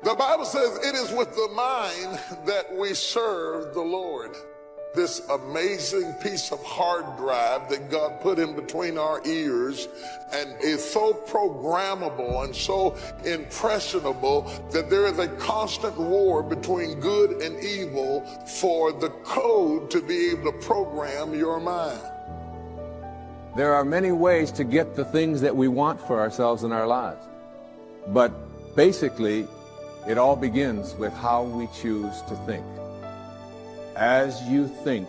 The Bible says it is with the mind that we serve the Lord. This amazing piece of hard drive that God put in between our ears and is so programmable and so impressionable that there is a constant war between good and evil for the code to be able to program your mind. There are many ways to get the things that we want for ourselves in our lives. But basically, it all begins with how we choose to think. As you think,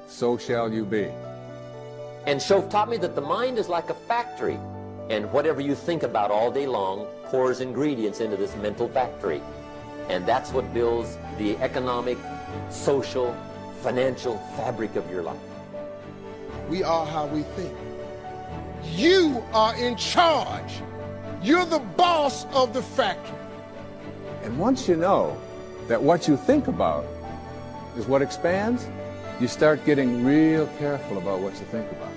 so shall you be. And Shoaff taught me that the mind is like a factory, and whatever you think about all day long pours ingredients into this mental factory. And that's what builds the economic, social, financial fabric of your life. We are how we think. You are in charge. You're the boss of the factory. And once you know that what you think about is what expands, you start getting real careful about what you think about.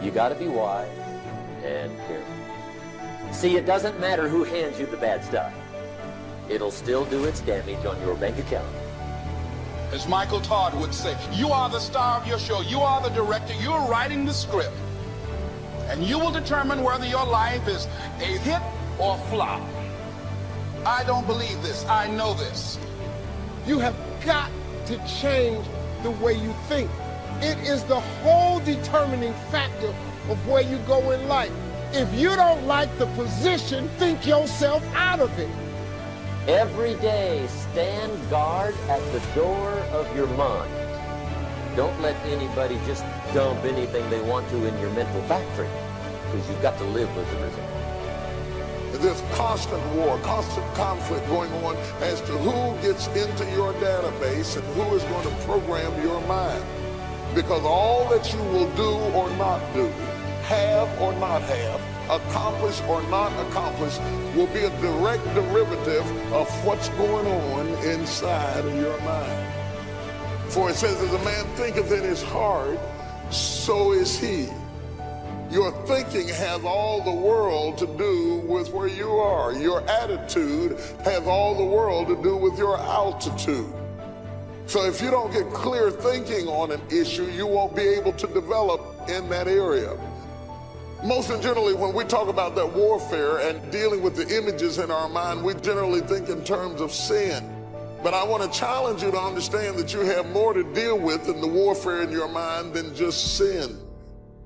You got to be wise and careful. See, it doesn't matter who hands you the bad stuff. It'll still do its damage on your bank account. As Michael Todd would say, you are the star of your show. You are the director. You're writing the script. And you will determine whether your life is a hit or a flop. I don't believe this. I know this. You have got to change the way you think. It is the whole determining factor of where you go in life. If you don't like the position, think yourself out of it. Every day, stand guard at the door of your mind. Don't let anybody just dump anything they want to in your mental factory, because you've got to live with the result. There's constant war, constant conflict going on as to who gets into your database and who is going to program your mind. Because all that you will do or not do, have or not have, accomplish or not accomplish, will be a direct derivative of what's going on inside of your mind. For it says, as a man thinketh in his heart, so is he. Your thinking has all the world to do with where you are. Your attitude has all the world to do with your altitude. So if you don't get clear thinking on an issue, you won't be able to develop in that area. Most generally, when we talk about that warfare and dealing with the images in our mind, we generally think in terms of sin. But I want to challenge you to understand that you have more to deal with in the warfare in your mind than just sin.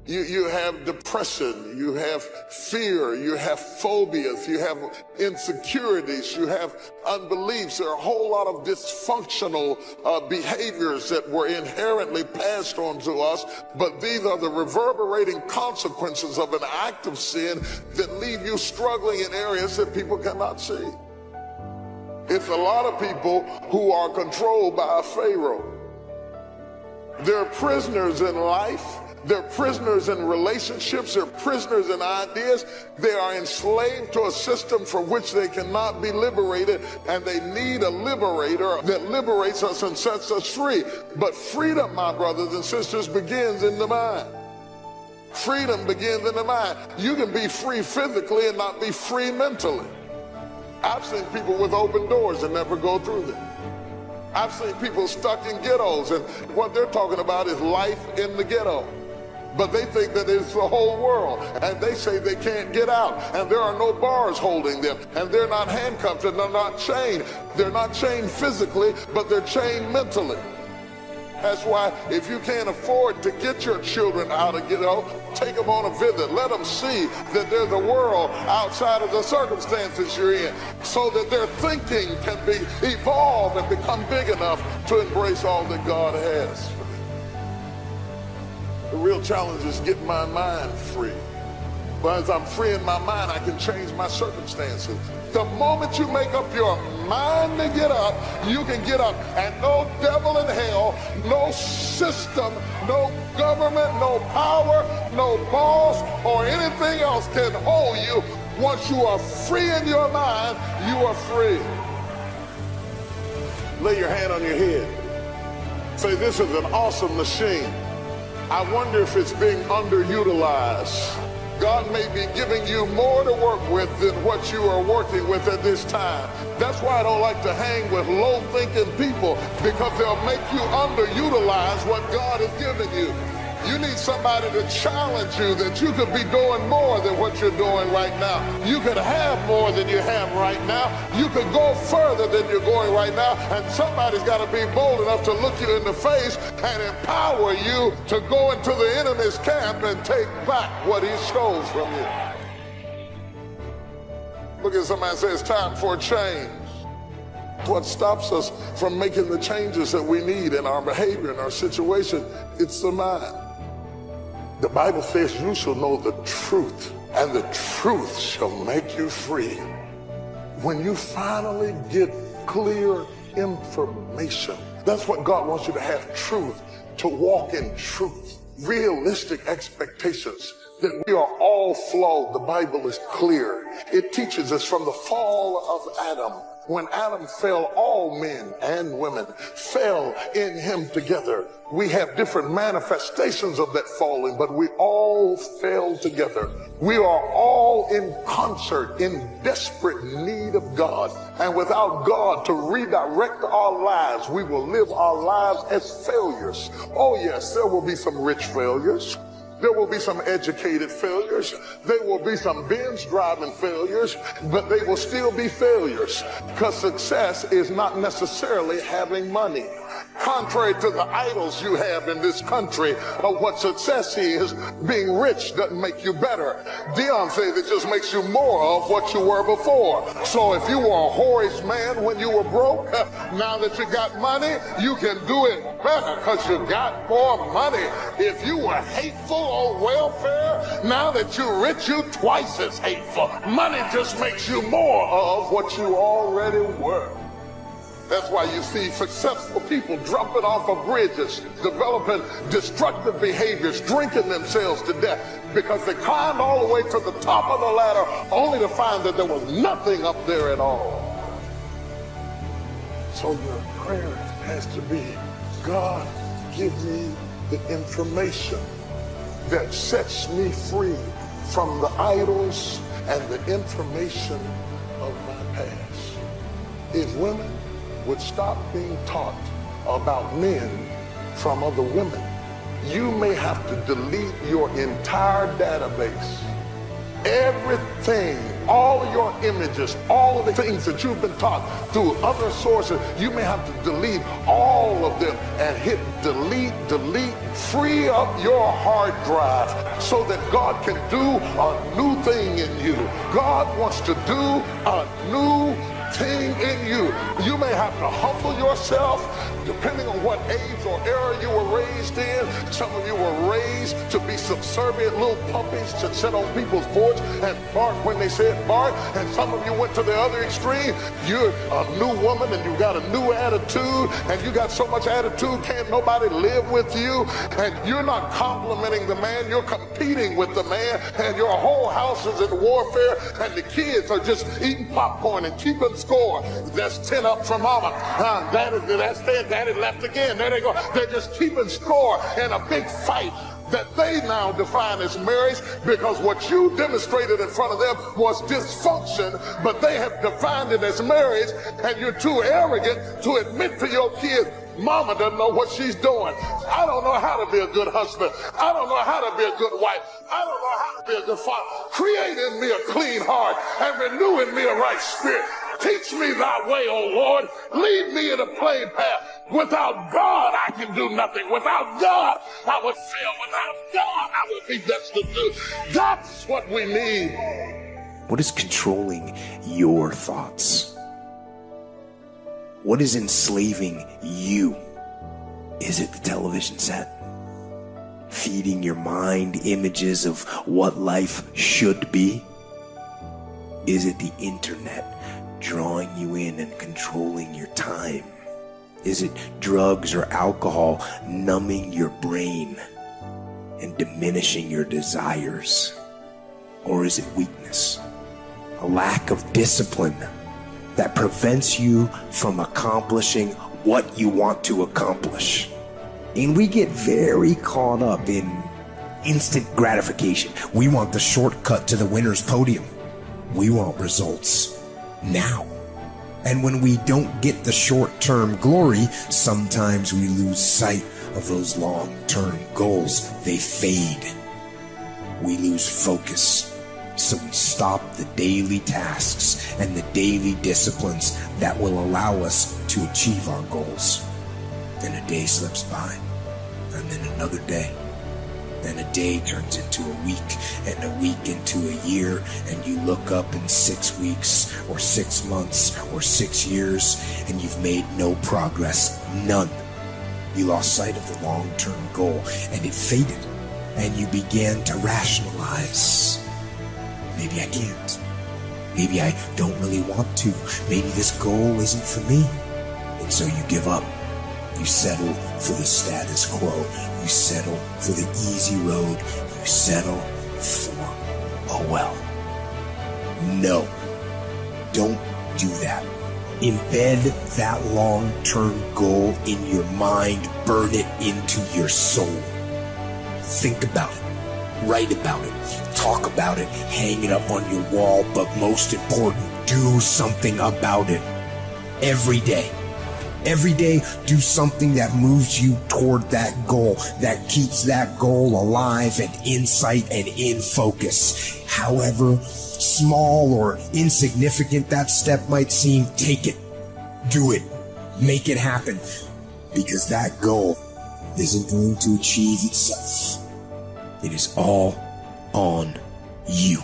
You have depression, you have fear, you have phobias, you have insecurities, you have unbeliefs. There are a whole lot of dysfunctional behaviors that were inherently passed on to us, but these are the reverberating consequences of an act of sin that leave you struggling in areas that people cannot see. It's a lot of people who are controlled by a Pharaoh. They're prisoners in life. They're prisoners in relationships. They're prisoners in ideas. They are enslaved to a system from which they cannot be liberated, and they need a liberator that liberates us and sets us free. But freedom, my brothers and sisters, begins in the mind. Freedom begins in the mind. You can be free physically and not be free mentally. I've seen people with open doors and never go through them. I've seen people stuck in ghettos, and what they're talking about is life in the ghetto. But they think that it's the whole world, and they say they can't get out, and there are no bars holding them, and they're not handcuffed, and they're not chained. They're not chained physically, but they're chained mentally. That's why if you can't afford to get your children out of ghetto, take them on a visit. Let them see that there's a world outside of the circumstances you're in, so that their thinking can be evolved and become big enough to embrace all that God has. The real challenge is getting my mind free. But as I'm free in my mind, I can change my circumstances. The moment you make up your mind to get up, you can get up. And no devil in hell, no system, no government, no power, no boss, or anything else can hold you. Once you are free in your mind, you are free. Lay your hand on your head. Say, this is an awesome machine. I wonder if it's being underutilized. God may be giving you more to work with than what you are working with at this time. That's why I don't like to hang with low-thinking people, because they'll make you underutilize what God has given you. You need somebody to challenge you that you could be doing more than what you're doing right now. You could have more than you have right now. You could go further than you're going right now. And somebody's got to be bold enough to look you in the face and empower you to go into the enemy's camp and take back what he stole from you. Look at somebody and say, it's time for a change. What stops us from making the changes that we need in our behavior, in our situation, it's the mind. The Bible says you shall know the truth, and the truth shall make you free. When you finally get clear information, that's what God wants you to have: truth, to walk in truth, realistic expectations that we are all flawed. The Bible is clear. It teaches us from the fall of Adam. When Adam fell, all men and women fell in him together. We have different manifestations of that falling, but we all fell together. We are all in concert, in desperate need of God. And without God to redirect our lives, we will live our lives as failures. Oh yes, there will be some rich failures. There will be some educated failures. There will be some Benz driving failures, but they will still be failures, because success is not necessarily having money. Contrary to the idols you have in this country of what success is, being rich doesn't make you better. Dion says it just makes you more of what you were before. So if you were a whorish man when you were broke, now that you got money, you can do it better because you got more money. If you were hateful on welfare, now that you're rich, you're twice as hateful. Money just makes you more of what you already were. That's why you see successful people jumping off of bridges, developing destructive behaviors, drinking themselves to death, because they climbed all the way to the top of the ladder only to find that there was nothing up there at all. So your prayer has to be, God, give me the information that sets me free from the idols and the information of my past. If women would stop being taught about men from other women, you may have to delete your entire database. Everything, all of your images, all of the things that you've been taught through other sources, you may have to delete all of them and hit delete, delete, free up your hard drive so that God can do a new thing in you. God wants to do a new thing in you. You may have to humble yourself depending on what age or era you were raised in. Some of you were raised to be subservient little puppies to sit on people's porch and bark when they said bark, and some of you went to the other extreme. You're a new woman and you got a new attitude, and you got so much attitude can't nobody live with you, and you're not complimenting the man, you're competing with the man, and your whole house is in warfare, and the kids are just eating popcorn and keeping score. That's 10 up from mama. That's 10. Daddy left again. There they go. They're just keeping score in a big fight that they now define as marriage, because what you demonstrated in front of them was dysfunction, but they have defined it as marriage, and you're too arrogant to admit to your kids, mama doesn't know what she's doing. I don't know how to be a good husband. I don't know how to be a good wife. I don't know how to be a good father. Create in me a clean heart and renew in me a right spirit. Teach me thy way, O Lord. Lead me in a plain path. Without God, I can do nothing. Without God, I would fail. Without God, I would be destitute. That's what we need. What is controlling your thoughts? What is enslaving you? Is it the television set? Feeding your mind images of what life should be? Is it the internet drawing you in and controlling your time? Is it drugs or alcohol numbing your brain and diminishing your desires? Or is it weakness, a lack of discipline that prevents you from accomplishing what you want to accomplish? And we get very caught up in instant gratification. We want the shortcut to the winner's podium. We want results now. And when we don't get the short-term glory, sometimes we lose sight of those long-term goals. They fade. We lose focus. So we stop the daily tasks and the daily disciplines that will allow us to achieve our goals. Then a day slips by, and then another day. Then a day turns into a week, and a week into a year, and you look up in 6 weeks, or 6 months, or 6 years, and you've made no progress, none. You lost sight of the long-term goal, and it faded, and you began to rationalize. Maybe I can't. Maybe I don't really want to. Maybe this goal isn't for me. And so you give up. You settle for the status quo. You settle for the easy road. You settle for, oh well. No, don't do that. Embed that long-term goal in your mind. Burn it into your soul. Think about it. Write about it. Talk about it. Hang it up on your wall. But most important, do something about it. Every day. Every day, do something that moves you toward that goal, that keeps that goal alive and in sight and in focus. However small or insignificant that step might seem, take it. Do it. Make it happen. Because that goal isn't going to achieve itself. It is all on you.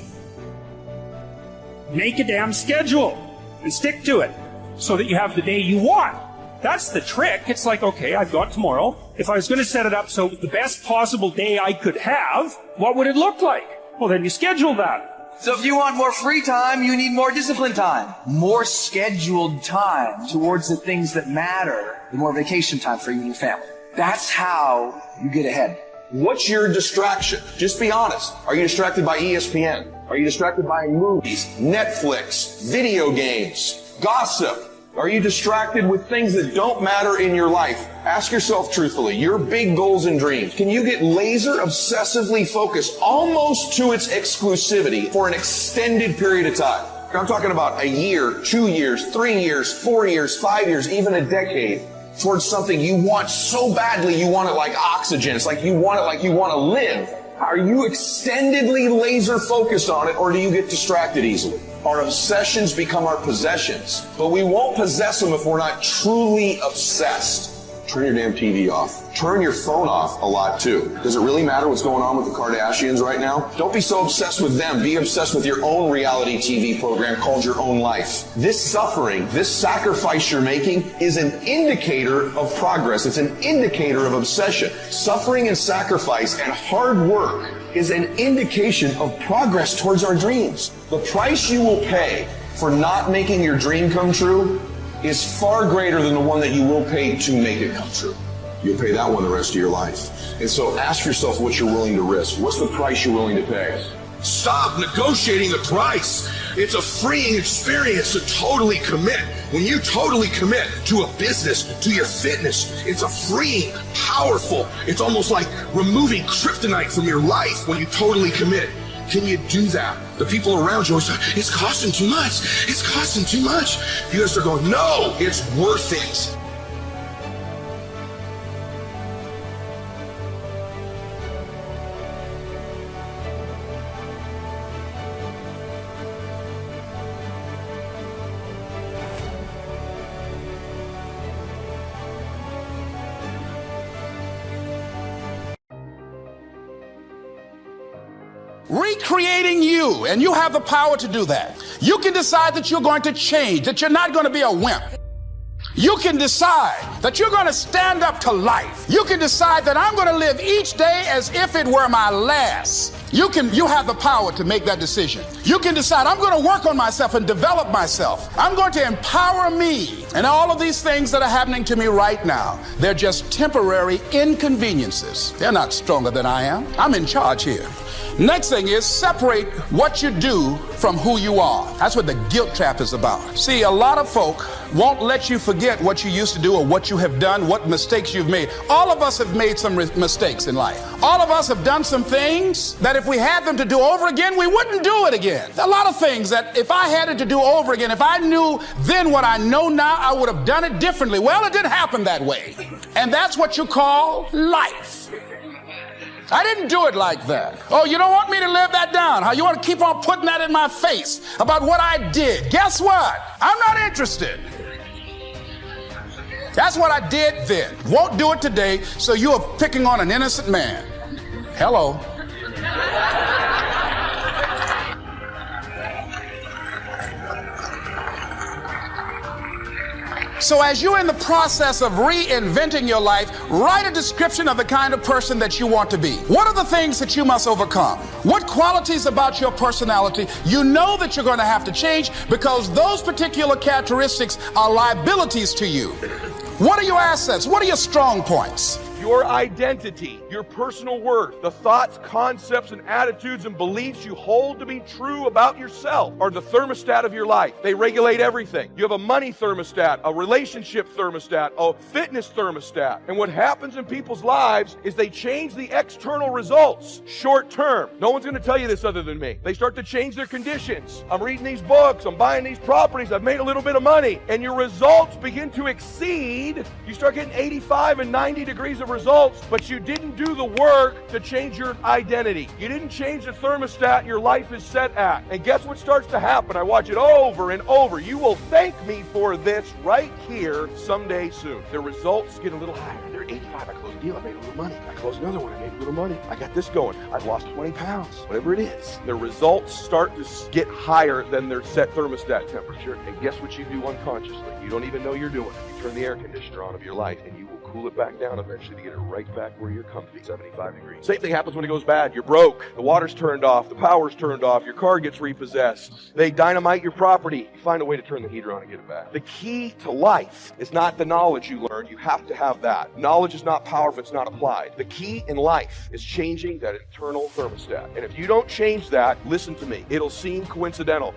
Make a damn schedule and stick to it so that you have the day you want. That's the trick. It's like, okay, I've got tomorrow. If I was going to set it up so the best possible day I could have, what would it look like? Well, then you schedule that. So if you want more free time, you need more disciplined time. More scheduled time towards the things that matter. And more vacation time for you and your family. That's how you get ahead. What's your distraction? Just be honest. Are you distracted by ESPN? Are you distracted by movies, Netflix, video games, gossip? Are you distracted with things that don't matter in your life? Ask yourself truthfully, your big goals and dreams. Can you get laser obsessively focused almost to its exclusivity for an extended period of time? I'm talking about a year, 2 years, 3 years, 4 years, 5 years, even a decade towards something you want so badly you want it like oxygen. It's like you want it like you want to live. Are you extendedly laser focused on it, or do you get distracted easily? Our obsessions become our possessions, but we won't possess them if we're not truly obsessed. Turn your damn TV off. Turn your phone off a lot too. Does it really matter what's going on with the Kardashians right now? Don't be so obsessed with them. Be obsessed with your own reality TV program called Your Own Life. This suffering, this sacrifice you're making is an indicator of progress. It's an indicator of obsession. Suffering and sacrifice and hard work is an indication of progress towards our dreams. The price you will pay for not making your dream come true is far greater than the one that you will pay to make it come true. You'll pay that one the rest of your life. And so ask yourself what you're willing to risk. What's the price you're willing to pay? Stop negotiating the price. It's a freeing experience to totally commit. When you totally commit to a business, to your fitness, it's a freeing, powerful, it's almost like removing kryptonite from your life when you totally commit. Can you do that? The people around you always say, it's costing too much. It's costing too much. You guys are going, no, it's worth it. Recreating you, and you have the power to do that. You can decide that you're going to change, that you're not going to be a wimp. You can decide that you're going to stand up to life. You can decide that I'm going to live each day as if it were my last. You have the power to make that decision. You can decide I'm going to work on myself and develop myself. I'm going to empower me. And all of these things that are happening to me right now, they're just temporary inconveniences. They're not stronger than I am. I'm in charge here. Next thing is separate what you do from who you are. That's what the guilt trap is about. See, a lot of folk won't let you forget what you used to do or what you you have done, what mistakes you've made. All of us have made some mistakes in life. All of us have done some things that if we had them to do over again, we wouldn't do it again. A lot of things that if I had it to do over again, if I knew then what I know now, I would have done it differently. Well, it didn't happen that way. And that's what you call life. I didn't do it like that. Oh, you don't want me to live that down, huh? You want to keep on putting that in my face about what I did. Guess what? I'm not interested. That's what I did then. Won't do it today, so you are picking on an innocent man. Hello. So as you're in the process of reinventing your life, write a description of the kind of person that you want to be. What are the things that you must overcome? What qualities about your personality you know that you're going to have to change because those particular characteristics are liabilities to you? What are your assets? What are your strong points? Your identity, your personal worth, the thoughts, concepts, and attitudes and beliefs you hold to be true about yourself are the thermostat of your life. They regulate everything. You have a money thermostat, a relationship thermostat, a fitness thermostat. And what happens in people's lives is they change the external results short term. No one's going to tell you this other than me. They start to change their conditions. I'm reading these books, I'm buying these properties, I've made a little bit of money. And your results begin to exceed. You start getting 85 and 90 degrees of results, but you didn't do the work to change your identity. You didn't change the thermostat your life is set at. And guess what starts to happen? I watch it over and over. You will thank me for this right here someday soon. The results get a little higher. They're 85. I closed a deal. I made a little money. I closed another one. I made a little money. I got this going. I've lost 20 pounds. Whatever it is. The results start to get higher than their set thermostat temperature. And guess what you do unconsciously? You don't even know you're doing it. You turn the air conditioner on of your life and you will cool it back down eventually to get it right back where you're comfy, 75 degrees. Same thing happens when it goes bad. You're broke. The water's turned off. The power's turned off. Your car gets repossessed. They dynamite your property. You find a way to turn the heater on and get it back. The key to life is not the knowledge you learn. You have to have that. Knowledge is not power if it's not applied. The key in life is changing that internal thermostat. And if you don't change that, listen to me. It'll seem coincidental.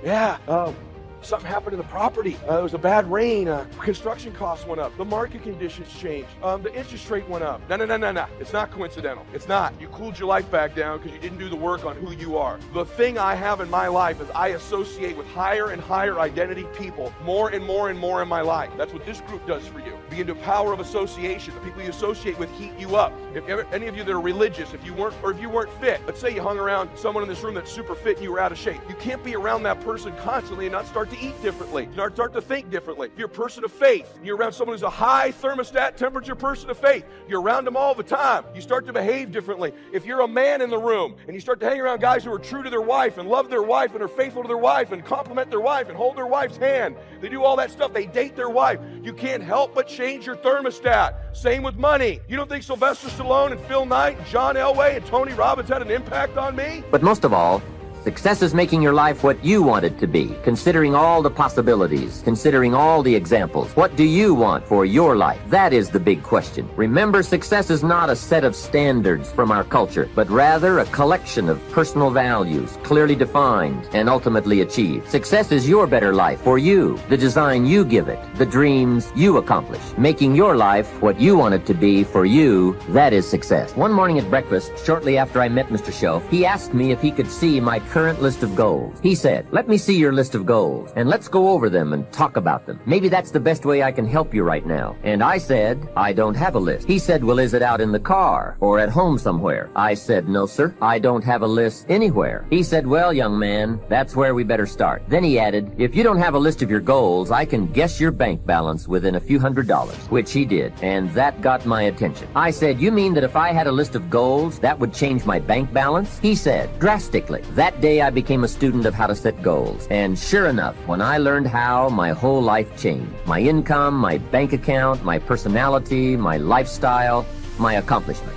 Something happened to the property. There was a bad rain. Construction costs went up. The market conditions changed. The interest rate went up. No. It's not coincidental. It's not. You cooled your life back down because you didn't do the work on who you are. The thing I have in my life is I associate with higher and higher identity people more and more and more in my life. That's what this group does for you. Begin to power of association. The people you associate with heat you up. If any of you that are religious, if you weren't fit, let's say you hung around someone in this room that's super fit and you were out of shape. You can't be around that person constantly and not start to eat differently, start to think differently. If you're a person of faith, and you're around someone who's a high thermostat temperature person of faith, you're around them all the time, you start to behave differently. If you're a man in the room, and you start to hang around guys who are true to their wife, and love their wife, and are faithful to their wife, and compliment their wife, and hold their wife's hand, they do all that stuff, they date their wife, you can't help but change your thermostat. Same with money. You don't think Sylvester Stallone and Phil Knight, and John Elway, and Tony Robbins had an impact on me? But most of all, success is making your life what you want it to be, considering all the possibilities, considering all the examples. What do you want for your life? That is the big question. Remember, success is not a set of standards from our culture, but rather a collection of personal values, clearly defined and ultimately achieved. Success is your better life for you, the design you give it, the dreams you accomplish. Making your life what you want it to be for you, that is success. One morning at breakfast, shortly after I met Mr. Shelf, he asked me if he could see my current list of goals. He said, "Let me see your list of goals, and let's go over them and talk about them. Maybe that's the best way I can help you right now." And I said, "I don't have a list." He said, "Well, is it out in the car or at home somewhere?" I said, "No, sir, I don't have a list anywhere." He said, "Well, young man, that's where we better start." Then he added, "If you don't have a list of your goals, I can guess your bank balance within a few $100s, which he did, and that got my attention. I said, "You mean that if I had a list of goals, that would change my bank balance?" He said, "Drastically." That day I became a student of how to set goals. And sure enough, when I learned how, my whole life changed. My income, my bank account, my personality, my lifestyle, my accomplishments.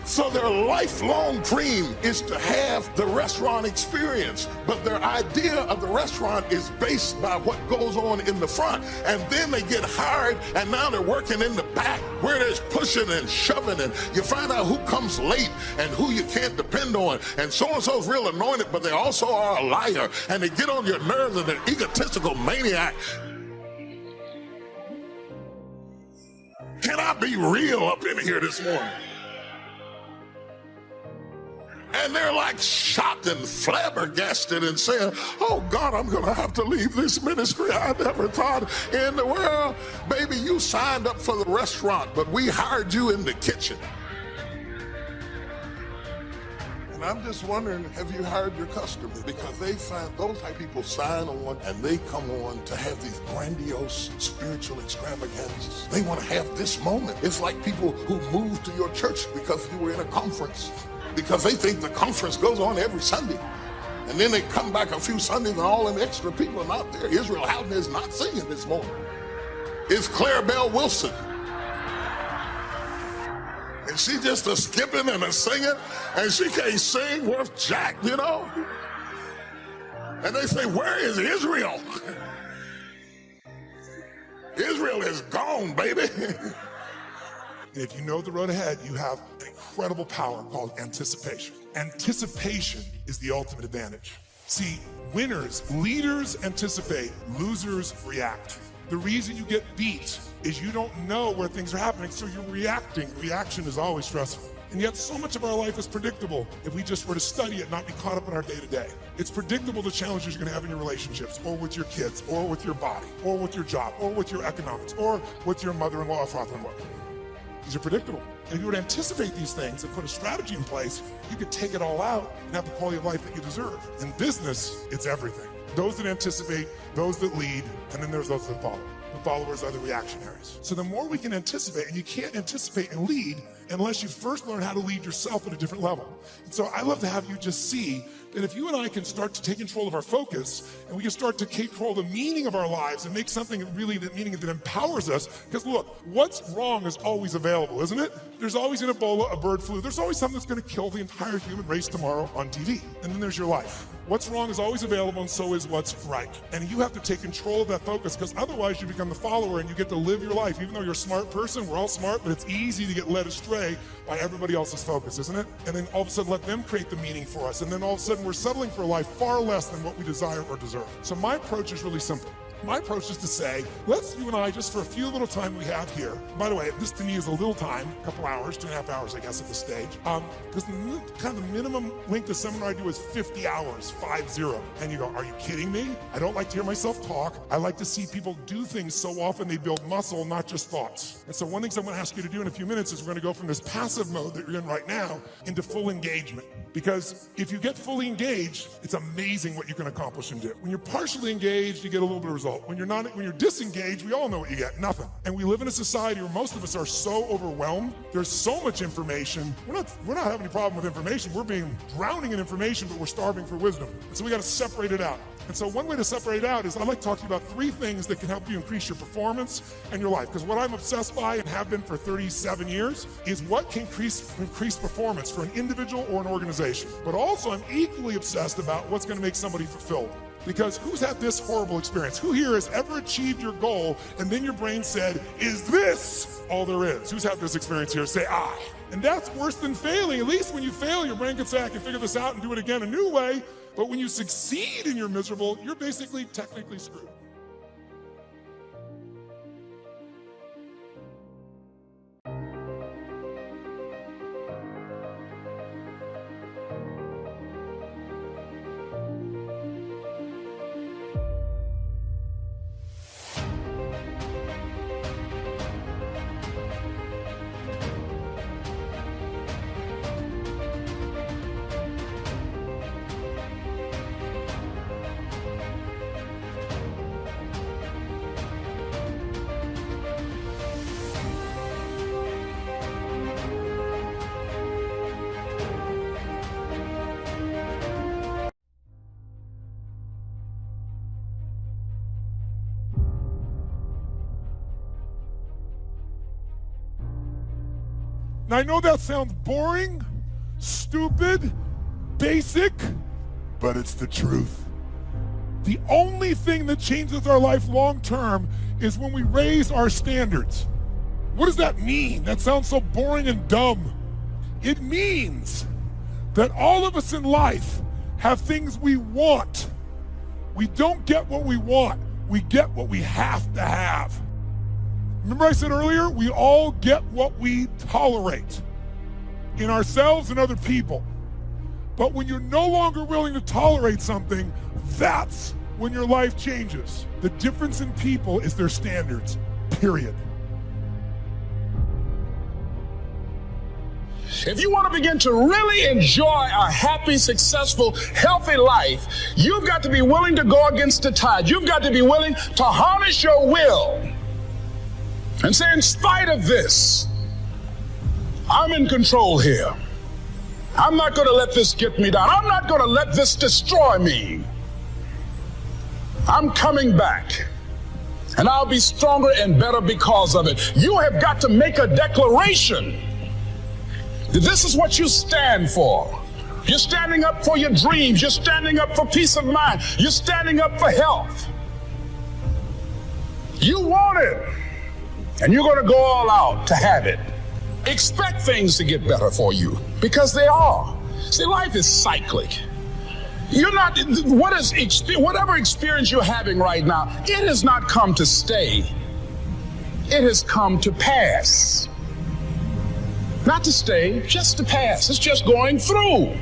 So their lifelong dream is to have the restaurant experience, but their idea of the restaurant is based by what goes on in the front. And then they get hired, and now they're working in the back where there's pushing and shoving, and you find out who comes late and who you can't depend on. And so-and-so's real anointed, but they also are a liar, and they get on your nerves, and they're egotistical maniac. be real up in here this morning. And they're like shocked and flabbergasted and saying, oh God, I'm gonna have to leave this ministry. I never thought in the world. Baby, you signed up for the restaurant, but we hired you in the kitchen. And I'm just wondering, have you hired your customers? Because they find those type of people sign on and they come on to have these grandiose spiritual extravaganzas. They want to have this moment. It's like people who move to your church because you were in a conference, because they think the conference goes on every Sunday. And then they come back a few Sundays and all them extra people are not there. Israel Houghton is not singing this morning. It's Clarabelle Wilson. And she just a skipping and a singing, and she can't sing worth jack, you know? And they say, where is Israel? Israel is gone, baby. If you know the road ahead, you have an incredible power called anticipation. Anticipation is the ultimate advantage. See, winners, leaders anticipate, losers react. The reason you get beat is you don't know where things are happening, so you're reacting. Reaction is always stressful. And yet so much of our life is predictable if we just were to study it, not be caught up in our day-to-day. It's predictable the challenges you're gonna have in your relationships, or with your kids, or with your body, or with your job, or with your economics, or with your mother-in-law or father-in-law. These are predictable. And if you were to anticipate these things and put a strategy in place, you could take it all out and have the quality of life that you deserve. In business, it's everything. Those that anticipate, those that lead, and then there's those that follow. The followers are the reactionaries. So the more we can anticipate, and you can't anticipate and lead unless you first learn how to lead yourself at a different level. And so I love to have you just see that if you and I can start to take control of our focus, and we can start to take control of the meaning of our lives and make something really that meaning that empowers us, because look, what's wrong is always available, isn't it? There's always an Ebola, a bird flu. There's always something that's going to kill the entire human race tomorrow on TV. And then there's your life. What's wrong is always available, and so is what's right. And you have to take control of that focus, because otherwise you become the follower and you get to live your life. Even though you're a smart person, we're all smart, but it's easy to get led astray by everybody else's focus, isn't it? And then all of a sudden let them create the meaning for us. And then all of a sudden we're settling for a life far less than what we desire or deserve. So my approach is really simple. My approach is to say, let's you and I, just for a few little time we have here. By the way, this to me is a little time, a couple hours, 2.5 hours, I guess, at this stage. Because kind of the minimum length of seminar I do is 50 hours, 50. And you go, are you kidding me? I don't like to hear myself talk. I like to see people do things so often they build muscle, not just thoughts. And so one thing I'm going to ask you to do in a few minutes is we're going to go from this passive mode that you're in right now into full engagement. Because if you get fully engaged, it's amazing what you can accomplish and do. When you're partially engaged, you get a little bit of result. When you're disengaged, we all know what you get, nothing. And we live in a society where most of us are so overwhelmed. There's so much information. We're not having any problem with information. We're being drowning in information, but we're starving for wisdom. And so we got to separate it out. And so one way to separate it out is I'd like to talk to you about 3 things that can help you increase your performance and your life. Because what I'm obsessed by and have been for 37 years is what can increase performance for an individual or an organization. But also I'm equally obsessed about what's going to make somebody fulfilled. Because who's had this horrible experience? Who here has ever achieved your goal and then your brain said, is this all there is? Who's had this experience here? Say, I. And that's worse than failing. At least when you fail, your brain can say, I can figure this out and do it again a new way. But when you succeed and you're miserable, you're basically technically screwed. Now, I know that sounds boring, stupid, basic, but it's the truth. The only thing that changes our life long term is when we raise our standards. What does that mean? That sounds so boring and dumb. It means that all of us in life have things we want. We don't get what we want, we get what we have to have. Remember I said earlier, we all get what we tolerate in ourselves and other people. But when you're no longer willing to tolerate something, that's when your life changes. The difference in people is their standards, period. If you want to begin to really enjoy a happy, successful, healthy life, you've got to be willing to go against the tide. You've got to be willing to harness your will and say, in spite of this, I'm in control here. I'm not going to let this get me down. I'm not going to let this destroy me. I'm coming back, and I'll be stronger and better because of it. You have got to make a declaration that this is what you stand for. You're standing up for your dreams. You're standing up for peace of mind. You're standing up for health. You want it, and you're going to go all out to have it. Expect things to get better for you, because they are. See, life is cyclic. You're not, whatever experience you're having right now, it has not come to stay. It has come to pass. Not to stay, just to pass. It's just going through.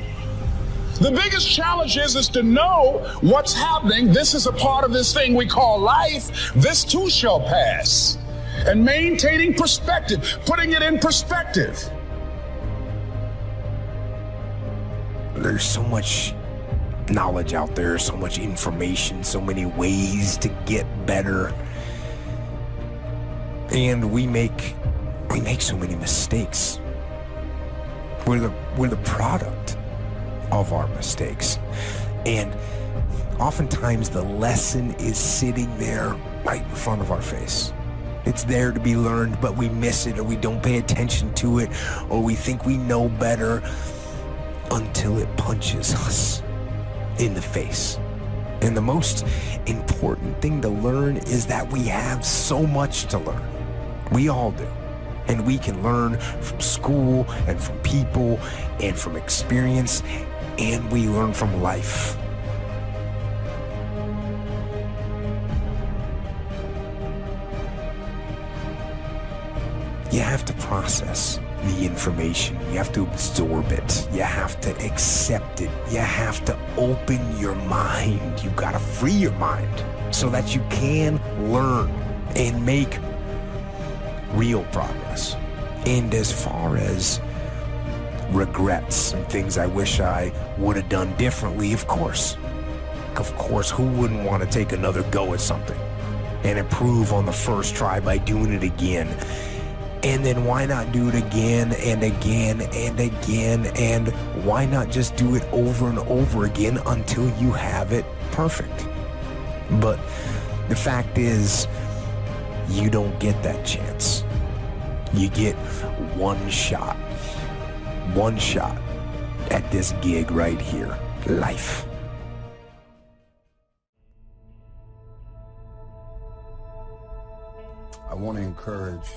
The biggest challenge is to know what's happening. This is a part of this thing we call life. This too shall pass. And maintaining perspective, putting it in perspective. There's so much knowledge out there, so much information, so many ways to get better. And we make so many mistakes. We're the product of our mistakes. And oftentimes the lesson is sitting there right in front of our face. It's there to be learned, but we miss it, or we don't pay attention to it, or we think we know better until it punches us in the face. And the most important thing to learn is that we have so much to learn. We all do. And we can learn from school and from people and from experience, and we learn from life. You have to process the information. You have to absorb it. You have to accept it. You have to open your mind. You gotta free your mind so that you can learn and make real progress. And as far as regrets and things I wish I would have done differently, of course, who wouldn't want to take another go at something and improve on the first try by doing it again? And then why not do it again and again and again? And why not just do it over and over again until you have it perfect? But the fact is, you don't get that chance. You get one shot at this gig right here, life. I want to encourage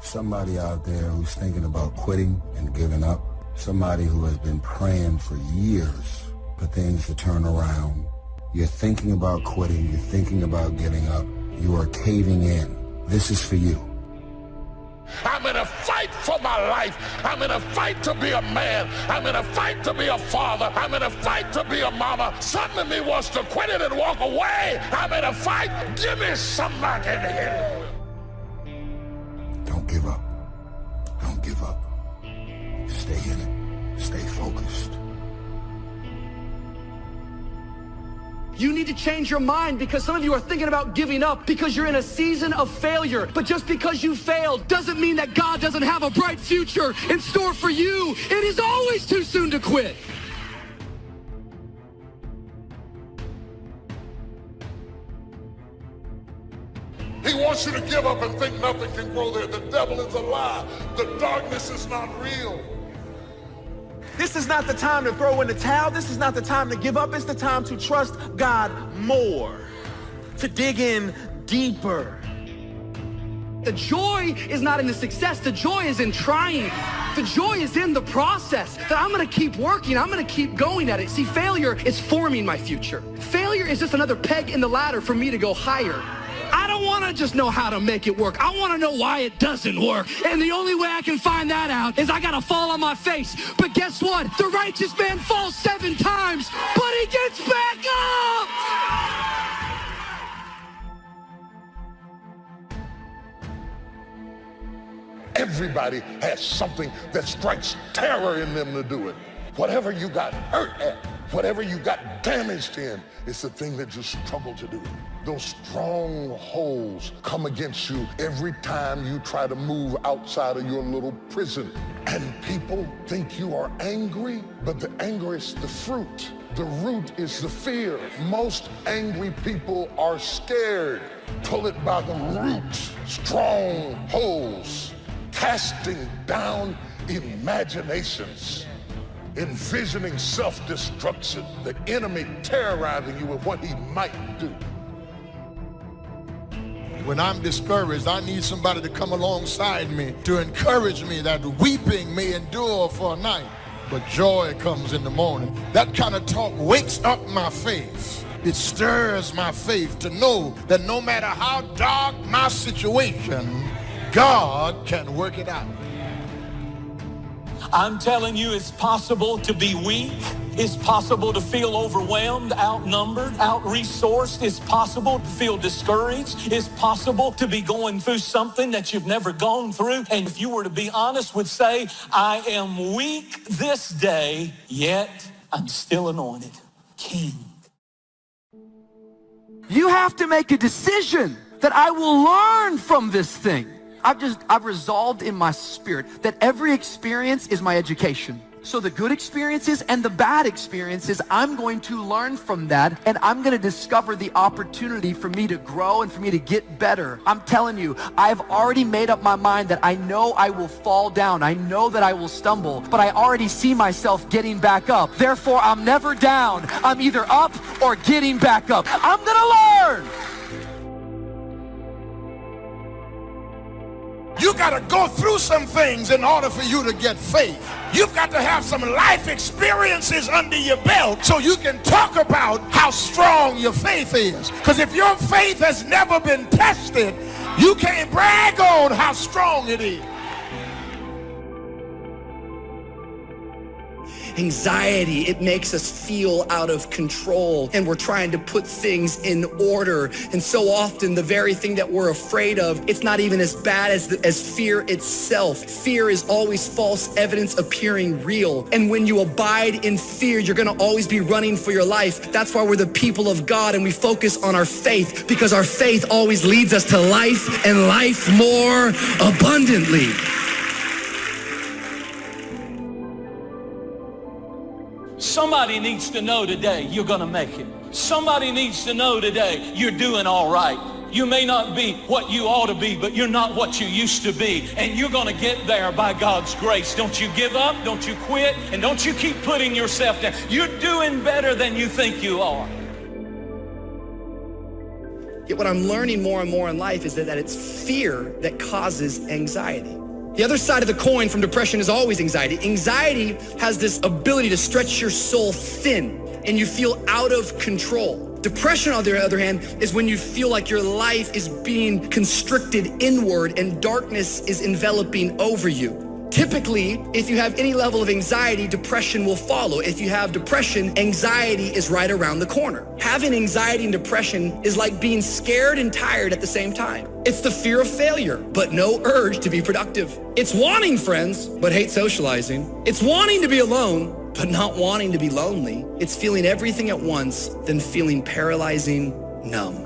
somebody out there who's thinking about quitting and giving up, somebody who has been praying for years for things to turn around. You're thinking about quitting, you're thinking about getting up, you are caving in. This is for you. I'm in a fight for my life. I'm in a fight to be a man. I'm in a fight to be a father. I'm in a fight to be a mama. Something in me wants to quit it and walk away. I'm in a fight. Give me somebody to hit. Don't give up. Don't give up. Stay in it. Stay focused. You need to change your mind, because some of you are thinking about giving up because you're in a season of failure. But just because you failed doesn't mean that God doesn't have a bright future in store for you. It is always too soon to quit. He wants you to give up and think nothing can grow there. The devil is a lie. The darkness is not real. This is not the time to throw in the towel. This is not the time to give up. It's the time to trust God more, to dig in deeper. The joy is not in the success. The joy is in trying. The joy is in the process, that I'm going to keep working. I'm going to keep going at it. See, failure is forming my future. Failure is just another peg in the ladder for me to go higher. I don't don't want to just know how to make it work. I want to know why it doesn't work. And the only way I can find that out is I got to fall on my face. But guess what? The righteous man falls 7 times, but he gets back up. Everybody has something that strikes terror in them to do it. Whatever you got hurt at, whatever you got damaged in, it's the thing that you struggle to do. Those strongholds come against you every time you try to move outside of your little prison. And people think you are angry, but the anger is the fruit. The root is the fear. Most angry people are scared. Pull it by the root. Strongholds. Casting down imaginations, envisioning self-destruction, the enemy terrorizing you with what he might do. When I'm discouraged, I need somebody to come alongside me to encourage me that weeping may endure for a night, but joy comes in the morning. That kind of talk wakes up my faith. It stirs my faith to know that no matter how dark my situation, God can work it out. I'm telling you, it's possible to be weak. It's possible to feel overwhelmed, outnumbered, out-resourced. It's possible to feel discouraged. It's possible to be going through something that you've never gone through. And if you were to be honest, would say, I am weak this day, yet I'm still anointed king. You have to make a decision that I will learn from this thing. I've resolved in my spirit that every experience is my education. So the good experiences and the bad experiences, I'm going to learn from that, and I'm going to discover the opportunity for me to grow and for me to get better. I'm telling you, I've already made up my mind that I know I will fall down. I know that I will stumble, but I already see myself getting back up. Therefore, I'm never down. I'm either up or getting back up. I'm going to learn. You got to go through some things in order for you to get faith. You've got to have some life experiences under your belt so you can talk about how strong your faith is. Because if your faith has never been tested, you can't brag on how strong it is. Anxiety, it makes us feel out of control, and we're trying to put things in order. And so often the very thing that we're afraid of, it's not even as bad as fear itself. Fear is always false evidence appearing real. And when you abide in fear, you're gonna always be running for your life. That's why we're the people of God, and we focus on our faith, because our faith always leads us to life, and life more abundantly. Somebody needs to know today you're going to make it. Somebody needs to know today you're doing all right. You may not be what you ought to be, but you're not what you used to be. And you're going to get there by God's grace. Don't you give up, don't you quit, and don't you keep putting yourself down. You're doing better than you think you are. Yet what I'm learning more and more in life is that it's fear that causes anxiety. The other side of the coin from depression is always anxiety. Anxiety has this ability to stretch your soul thin, and you feel out of control. Depression, on the other hand, is when you feel like your life is being constricted inward and darkness is enveloping over you. Typically, if you have any level of anxiety, depression will follow. If you have depression, anxiety is right around the corner. Having anxiety and depression is like being scared and tired at the same time. It's the fear of failure, but no urge to be productive. It's wanting friends, but hate socializing. It's wanting to be alone, but not wanting to be lonely. It's feeling everything at once, then feeling paralyzing, numb.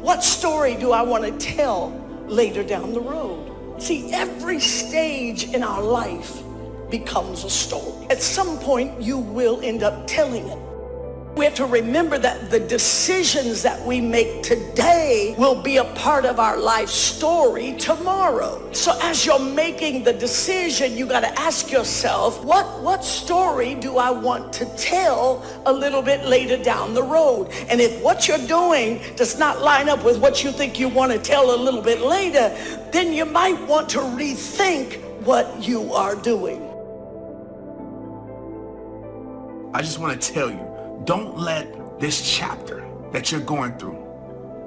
What story do I want to tell later down the road? See, every stage in our life becomes a story. At some point, you will end up telling it. We have to remember that the decisions that we make today will be a part of our life story tomorrow. So as you're making the decision, you got to ask yourself, what story do I want to tell a little bit later down the road? And if what you're doing does not line up with what you think you want to tell a little bit later, then you might want to rethink what you are doing. I just want to tell you, don't let this chapter that you're going through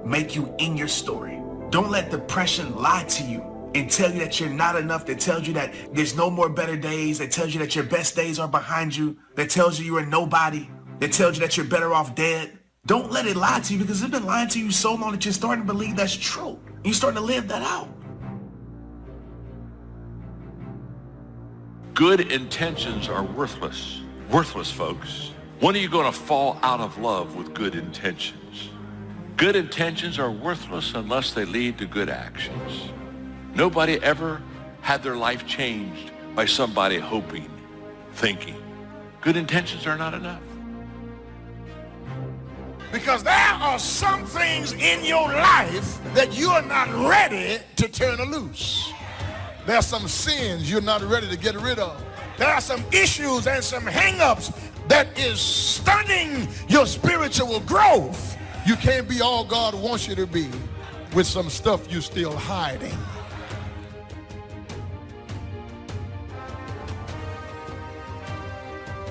make you in your story. Don't let depression lie to you and tell you that you're not enough, that tells you that there's no more better days, that tells you that your best days are behind you, that tells you you're a nobody, that tells you that you're better off dead. Don't let it lie to you, because it's been lying to you so long that you're starting to believe that's true. You're starting to live that out. Good intentions are worthless. Worthless, folks. When are you going to fall out of love with good intentions? Good intentions are worthless unless they lead to good actions. Nobody ever had their life changed by somebody hoping, thinking. Good intentions are not enough. Because there are some things in your life that you are not ready to turn loose. There are some sins you're not ready to get rid of. There are some issues and some hang-ups that is stunning your spiritual growth. You can't be all God wants you to be with some stuff you're still hiding.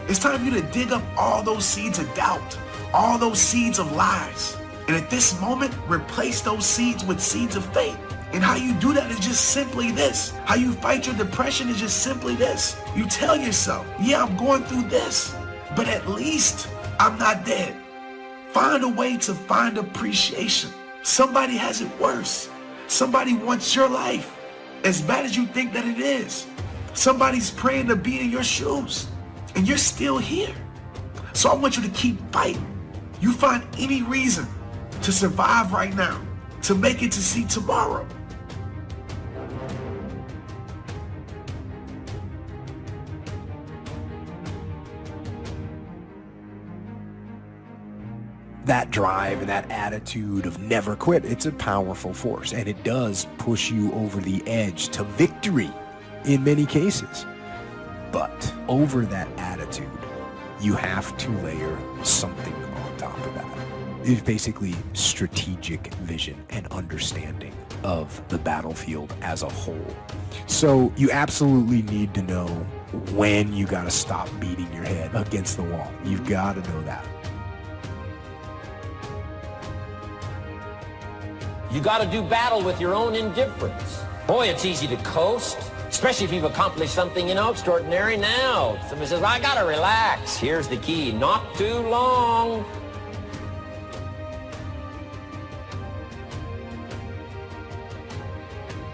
It's time for you to dig up all those seeds of doubt, all those seeds of lies. And at this moment, replace those seeds with seeds of faith. And how you do that is just simply this. How you fight your depression is just simply this. You tell yourself, yeah, I'm going through this, but at least I'm not dead. Find a way to find appreciation. Somebody has it worse. Somebody wants your life as bad as you think that it is. Somebody's praying to be in your shoes, and you're still here. So I want you to keep fighting. You find any reason to survive right now, to make it to see tomorrow. That drive and that attitude of never quit, it's a powerful force, and it does push you over the edge to victory in many cases. But over that attitude, you have to layer something on top of that. It's basically strategic vision and understanding of the battlefield as a whole. So you absolutely need to know when you got to stop beating your head against the wall. You've got to know that. You got to do battle with your own indifference. Boy, it's easy to coast, especially if you've accomplished something, extraordinary. Now, somebody says, I got to relax. Here's the key, not too long.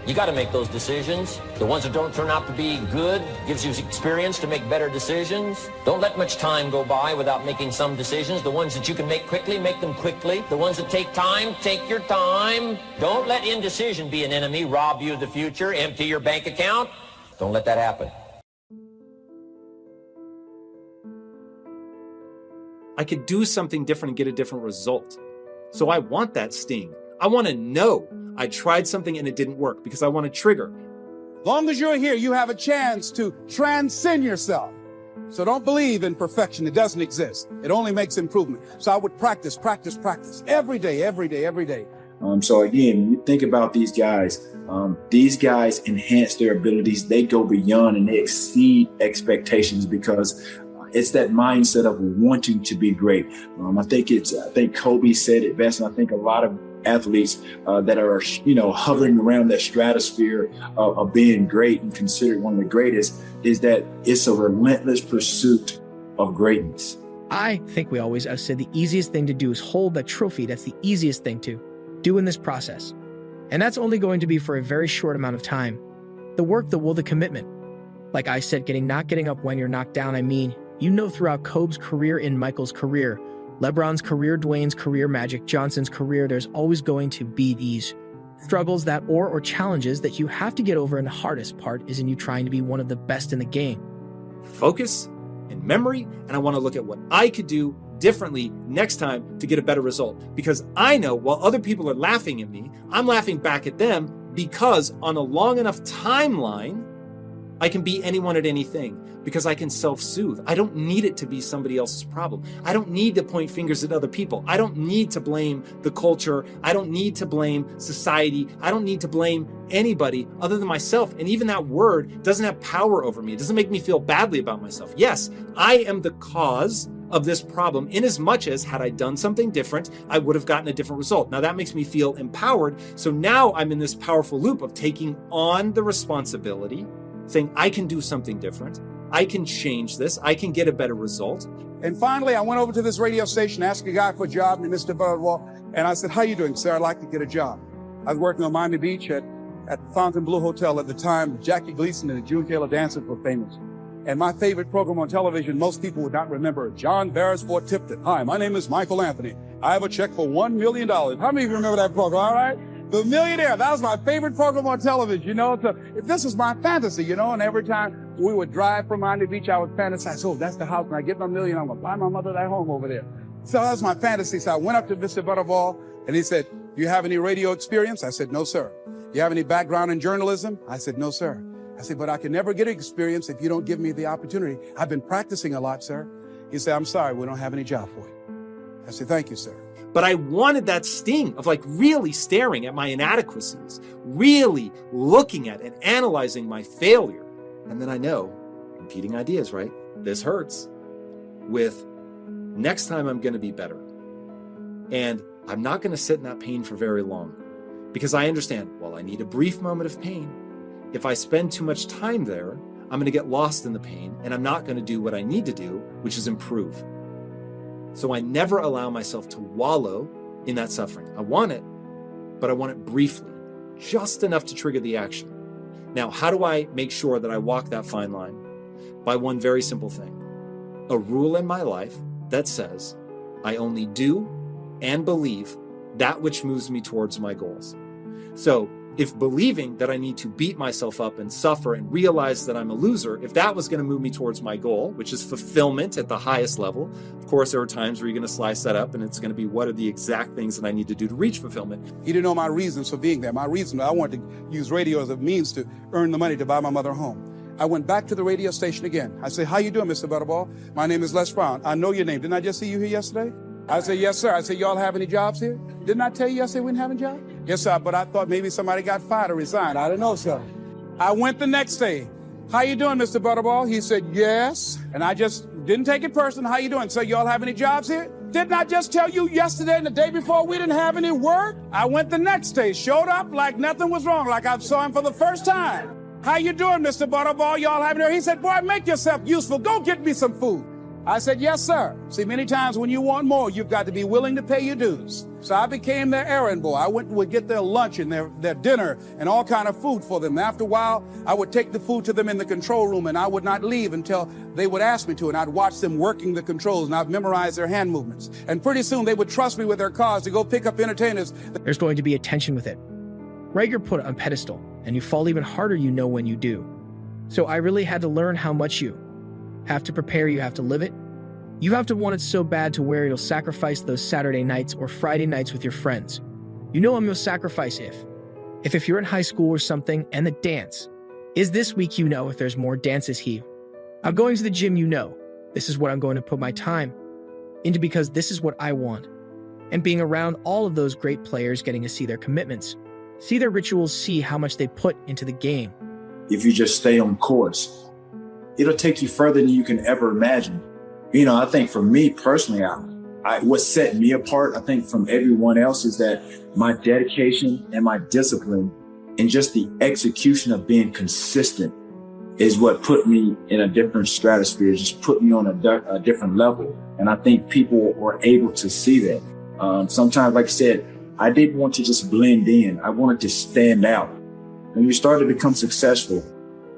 You got to make those decisions. The ones that don't turn out to be good gives you experience to make better decisions. Don't let much time go by without making some decisions. The ones that you can make quickly, make them quickly. The ones that take time, take your time. Don't let indecision be an enemy, rob you of the future, empty your bank account. Don't let that happen. I could do something different and get a different result. So I want that sting. I want to know I tried something and it didn't work because I want to trigger. Long as you're here, you have a chance to transcend yourself. So don't believe in perfection. It doesn't exist. It only makes improvement. So I would practice every day, every day, every day. So again, when you think about these guys enhance their abilities. They go beyond and they exceed expectations because it's that mindset of wanting to be great. I think Kobe said it best, and I think a lot of athletes that are, hovering around that stratosphere of being great and considered one of the greatest is that it's a relentless pursuit of greatness. I think we always have said the easiest thing to do is hold that trophy. That's the easiest thing to do in this process. And that's only going to be for a very short amount of time. The work, the will, the commitment. Like I said, not getting up when you're knocked down. I mean, throughout Kobe's career, in Michael's career, LeBron's career, Dwayne's career, Magic Johnson's career, there's always going to be these struggles that or challenges that you have to get over, and the hardest part is in you trying to be one of the best in the game. Focus and memory, and I want to look at what I could do differently next time to get a better result. Because I know while other people are laughing at me, I'm laughing back at them because on a long enough timeline, I can be anyone at anything because I can self-soothe. I don't need it to be somebody else's problem. I don't need to point fingers at other people. I don't need to blame the culture. I don't need to blame society. I don't need to blame anybody other than myself. And even that word doesn't have power over me. It doesn't make me feel badly about myself. Yes, I am the cause of this problem, in as much as had I done something different, I would have gotten a different result. Now that makes me feel empowered. So now I'm in this powerful loop of taking on the responsibility, saying I can do something different. I can change this. I can get a better result. And finally, I went over to this radio station, asked a guy for a job named Mr. Birdwell, and I said, how you doing, sir? I'd like to get a job. I was working on Miami Beach at the Fontainebleau Hotel at the time. Jackie Gleason and the June Taylor Dancers were famous. And my favorite program on television, most people would not remember, John Beresford Tipton. Hi, my name is Michael Anthony. I have a check for $1 million. How many of you remember that program, all right? The Millionaire, that was my favorite program on television, you know. So this was my fantasy, you know, and every time we would drive from Miami Beach, I would fantasize, oh, that's the house. When I get my million, I'm going to buy my mother that home over there. So that was my fantasy. So I went up to Mr. Butterball, and he said, do you have any radio experience? I said, no, sir. Do you have any background in journalism? I said, no, sir. I said, but I can never get experience if you don't give me the opportunity. I've been practicing a lot, sir. He said, I'm sorry, we don't have any job for you. I said, thank you, sir. But I wanted that sting of like really staring at my inadequacies, really looking at and analyzing my failure. And then I know, competing ideas, right? This hurts. With next time I'm going to be better. And I'm not going to sit in that pain for very long because I understand, well, I need a brief moment of pain. If I spend too much time there, I'm going to get lost in the pain and I'm not going to do what I need to do, which is improve. So I never allow myself to wallow in that suffering. I want it, but I want it briefly, just enough to trigger the action. Now, how do I make sure that I walk that fine line? By one very simple thing, a rule in my life that says I only do and believe that which moves me towards my goals. So if believing that I need to beat myself up and suffer and realize that I'm a loser, if that was going to move me towards my goal, which is fulfillment at the highest level, of course, there are times where you're going to slice that up and it's going to be what are the exact things that I need to do to reach fulfillment. He didn't know my reasons for being there. My reason, I wanted to use radio as a means to earn the money to buy my mother a home. I went back to the radio station again. I said, how you doing, Mr. Butterball? My name is Les Brown. I know your name. Didn't I just see you here yesterday? I said, yes, sir. I said, y'all have any jobs here? Didn't I tell you yesterday we didn't have any jobs? Yes, sir, but I thought maybe somebody got fired or resigned. I don't know, sir. I went the next day. How you doing, Mr. Butterball? He said, yes. And I just didn't take it personal. How you doing? So y'all have any jobs here? Didn't I just tell you yesterday and the day before we didn't have any work? I went the next day, showed up like nothing was wrong, like I saw him for the first time. How you doing, Mr. Butterball? Y'all have any? He said, boy, make yourself useful. Go get me some food. I said, yes, sir. See, many times when you want more, you've got to be willing to pay your dues. So I became their errand boy. I would get their lunch and their dinner and all kind of food for them. After a while, I would take the food to them in the control room and I would not leave until they would ask me to. And I'd watch them working the controls and I'd memorize their hand movements. And pretty soon they would trust me with their cars to go pick up entertainers. There's going to be a tension with it. Right, you're put on a pedestal and you fall even harder, you know, when you do. So I really had to learn how much you have to prepare, you have to live it. You have to want it so bad to where you'll sacrifice those Saturday nights or Friday nights with your friends. You know I'm going to sacrifice if you're in high school or something and the dance is this week, you know, if there's more dances here. I'm going to the gym, you know, this is what I'm going to put my time into because this is what I want. And being around all of those great players, getting to see their commitments, see their rituals, see how much they put into the game. If you just stay on course, it'll take you further than you can ever imagine. You know, I think for me personally, what set me apart, I think from everyone else is that my dedication and my discipline and just the execution of being consistent is what put me in a different stratosphere, just put me on a different level. And I think people were able to see that. Sometimes, like I said, I didn't want to just blend in. I wanted to stand out. When you start to become successful,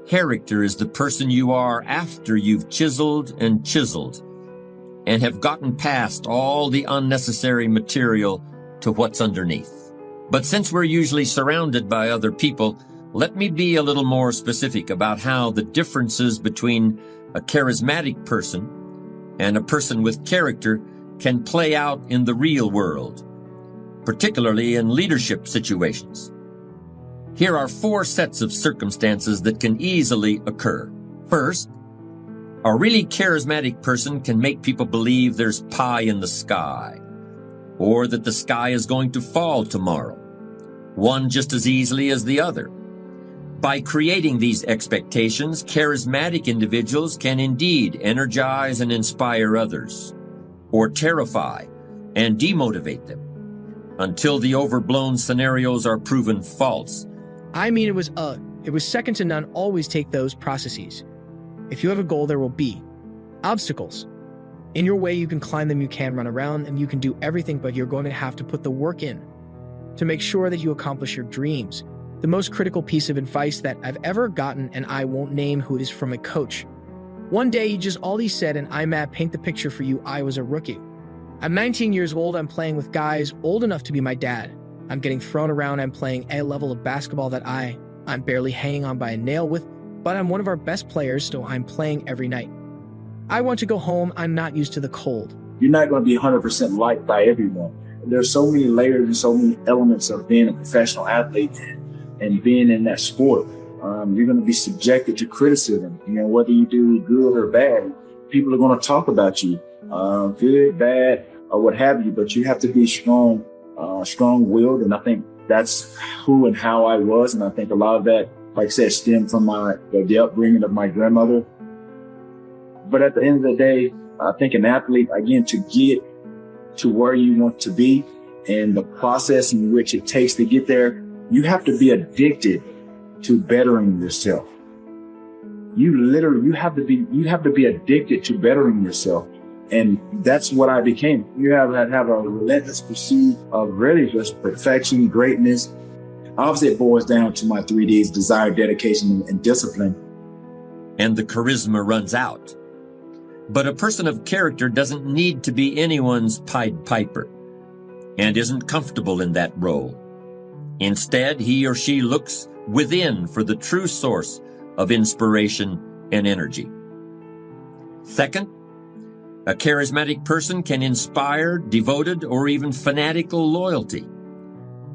character is the person you are after you've chiseled and have gotten past all the unnecessary material to what's underneath. But since we're usually surrounded by other people, let me be a little more specific about how the differences between a charismatic person and a person with character can play out in the real world, particularly in leadership situations. Here are 4 sets of circumstances that can easily occur. First, a really charismatic person can make people believe there's pie in the sky, or that the sky is going to fall tomorrow, one just as easily as the other. By creating these expectations, charismatic individuals can indeed energize and inspire others. or terrify and demotivate them until the overblown scenarios are proven false. I mean, it was second to none. Always take those processes. If you have a goal, there will be obstacles. In your way, you can climb them, you can run around, and you can do everything, but you're going to have to put the work in to make sure that you accomplish your dreams. The most critical piece of advice that I've ever gotten, and I won't name who it is, from a coach. One day, all he said, and paint the picture for you, I was a rookie. I'm 19 years old, I'm playing with guys old enough to be my dad. I'm getting thrown around, I'm playing a level of basketball that I'm barely hanging on by a nail with, but I'm one of our best players, so I'm playing every night. I want to go home, I'm not used to the cold. You're not going to be 100% liked by everyone. There's so many layers and so many elements of being a professional athlete and being in that sport. You're going to be subjected to criticism. Whether you do good or bad, people are going to talk about you, good, bad, or what have you. But you have to be strong-willed, and I think that's who and how I was. And I think a lot of that, like I said, stemmed from the upbringing of my grandmother. But at the end of the day, I think an athlete, again, to get to where you want to be and the process in which it takes to get there, you have to be addicted to bettering yourself. You have to be addicted to bettering yourself. And that's what I became. You have to have a relentless pursuit of really just perfection, greatness. Obviously, it boils down to my 3 Ds: desire, dedication, and discipline. And the charisma runs out. But a person of character doesn't need to be anyone's Pied Piper and isn't comfortable in that role. Instead, he or she looks within for the true source of inspiration and energy. Second, a charismatic person can inspire devoted or even fanatical loyalty.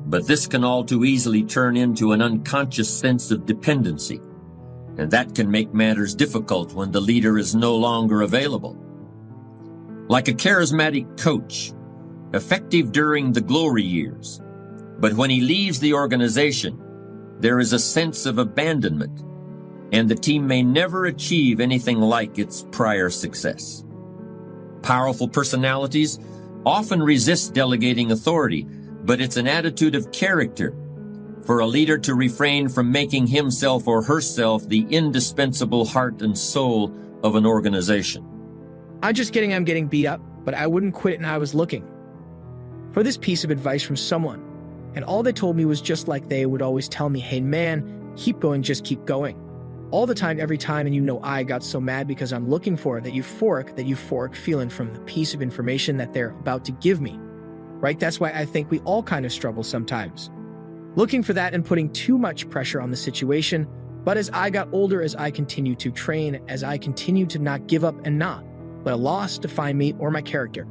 But this can all too easily turn into an unconscious sense of dependency. And that can make matters difficult when the leader is no longer available. Like a charismatic coach, effective during the glory years, but when he leaves the organization, there is a sense of abandonment, and the team may never achieve anything like its prior success. Powerful personalities often resist delegating authority, but it's an attitude of character for a leader to refrain from making himself or herself the indispensable heart and soul of an organization. I'm just kidding, I'm getting beat up, but I wouldn't quit, and I was looking for this piece of advice from someone. And all they told me was just like they would always tell me, hey man, keep going, just keep going. All the time, every time, and I got so mad because I'm looking for that euphoric feeling from the piece of information that they're about to give me, right? That's why I think we all kind of struggle sometimes. Looking for that and putting too much pressure on the situation. But as I got older, as I continued to train, as I continued to not give up and not let a loss define me or my character,